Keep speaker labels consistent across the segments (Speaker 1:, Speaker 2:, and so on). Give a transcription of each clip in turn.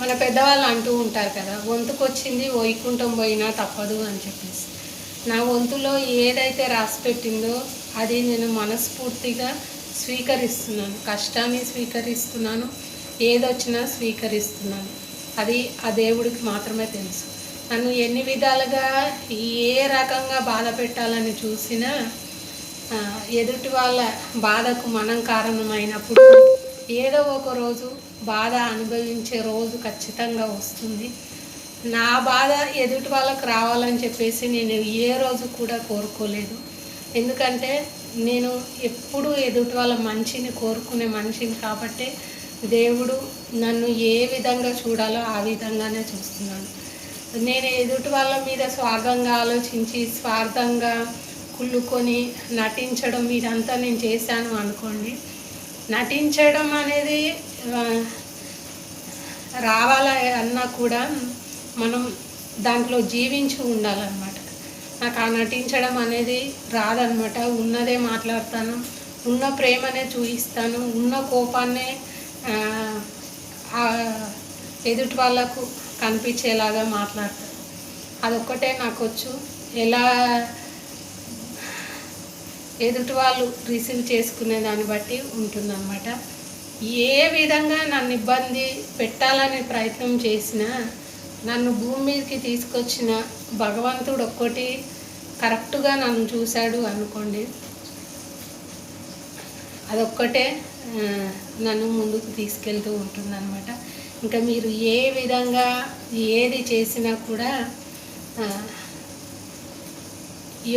Speaker 1: మన పెద్దవాళ్ళు అంటూ ఉంటారు కదా, వంతుకొచ్చింది వైకుంఠం పోయినా తప్పదు అని చెప్పేసి. నా వంతులో ఏదైతే రాసి పెట్టిందో అది నేను మనస్ఫూర్తిగా స్వీకరిస్తున్నాను. కష్టాన్ని స్వీకరిస్తున్నాను, ఏదొచ్చినా స్వీకరిస్తున్నాను. అది ఆ దేవుడికి మాత్రమే తెలుసు. నన్ను ఎన్ని విధాలుగా ఏ రకంగా బాధ పెట్టాలని చూసినా ఎదుటి వాళ్ళ బాధకు మనం కారణమైనప్పుడు ఏదో ఒక రోజు బాధ అనుభవించే రోజు ఖచ్చితంగా వస్తుంది. నా బాధ ఎదుటి వాళ్ళకు రావాలని చెప్పేసి నేను ఏ రోజు కూడా కోరుకోలేదు. ఎందుకంటే నేను ఎప్పుడు ఎదుటి వాళ్ళ మంచిని కోరుకునే మనిషిని కాబట్టి దేవుడు నన్ను ఏ విధంగా చూడాలో ఆ విధంగానే చూస్తున్నాను. నేను ఎదుటి వాళ్ళ మీద స్వార్థంగా ఆలోచించి స్వార్థంగా కుళ్ళుకొని నటించడం ఇదంతా నేను చేశాను అనుకోండి. నటించడం అనేది రావాలి అన్నా కూడా మనం దాంట్లో జీవించి ఉండాలన్నమాట. నాకు ఆ నటించడం అనేది రాదనమాట. ఉన్నదే మాట్లాడతాను, ఉన్న ప్రేమనే చూపిస్తాను, ఉన్న కోపాన్నే ఎదుటి వాళ్ళకు కనిపించేలాగా మాట్లాడతాను. అదొక్కటే నాకు వచ్చు. ఎలా ఎదుటి వాళ్ళు రిసీవ్ చేసుకునే దాన్ని బట్టి ఉంటుందన్నమాట. ఏ విధంగా నన్ను ఇబ్బంది పెట్టాలని ప్రయత్నం చేసినా నన్ను భూమి మీదకి తీసుకొచ్చిన భగవంతుడు ఒక్కటి కరెక్ట్గా నన్ను చూశాడు అనుకోండి, అదొక్కటే నన్ను ముందుకు తీసుకెళ్తూ ఉంటుందన్నమాట. ఇంకా మీరు ఏ విధంగా ఏది చేసినా కూడా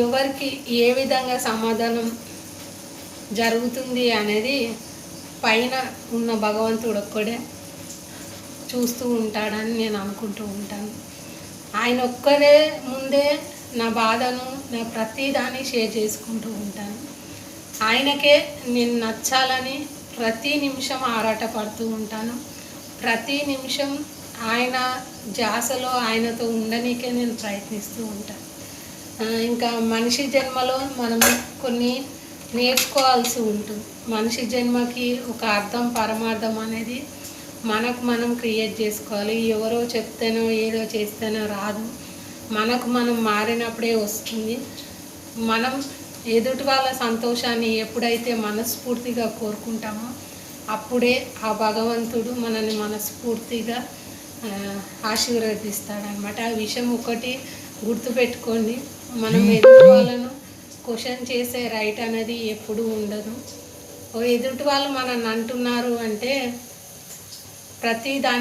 Speaker 1: ఎవరికి ఏ విధంగా సమాధానం జరుగుతుంది అనేది పైన ఉన్న భగవంతుడు ఒక్కడే చూస్తూ ఉంటాడని నేను అనుకుంటూ ఉంటాను. ఆయన ఒక్కడే ముందే నా బాధను, నా ప్రతిదాన్ని షేర్ చేసుకుంటూ ఉంటాను. ఆయనకే నేను నచ్చాలని ప్రతి నిమిషం ఆరాటపడుతూ ఉంటాను. ప్రతి నిమిషం ఆయన ధ్యాసలో ఆయనతో ఉండనీకే నేను ప్రయత్నిస్తూ ఉంటాను. ఇంకా మనిషి జన్మలో మనం కొన్ని నేర్చుకోవాల్సి ఉంటుంది. మనిషి జన్మకి ఒక అర్థం పరమార్థం అనేది మనకు మనం క్రియేట్ చేసుకోవాలి. ఎవరో చెప్తేనో ఏదో చేస్తేనో రాదు. మనకు మనం మారినప్పుడే వస్తుంది. మనం ఎదుటి వాళ్ళ సంతోషాన్ని ఎప్పుడైతే మనస్ఫూర్తిగా కోరుకుంటామో అప్పుడే ఆ భగవంతుడు మనల్ని మనస్ఫూర్తిగా ఆశీర్వదిస్తాడనమాట. ఆ విషయం ఒకటి గుర్తుపెట్టుకోండి. మనం ఎదుటి వాళ్ళను క్వశ్చన్ చేసే రైట్ అనేది ఎప్పుడూ ఉండదు. ఎదుటి వాళ్ళు మనల్ని అంటున్నారు అంటే ప్రతి దాని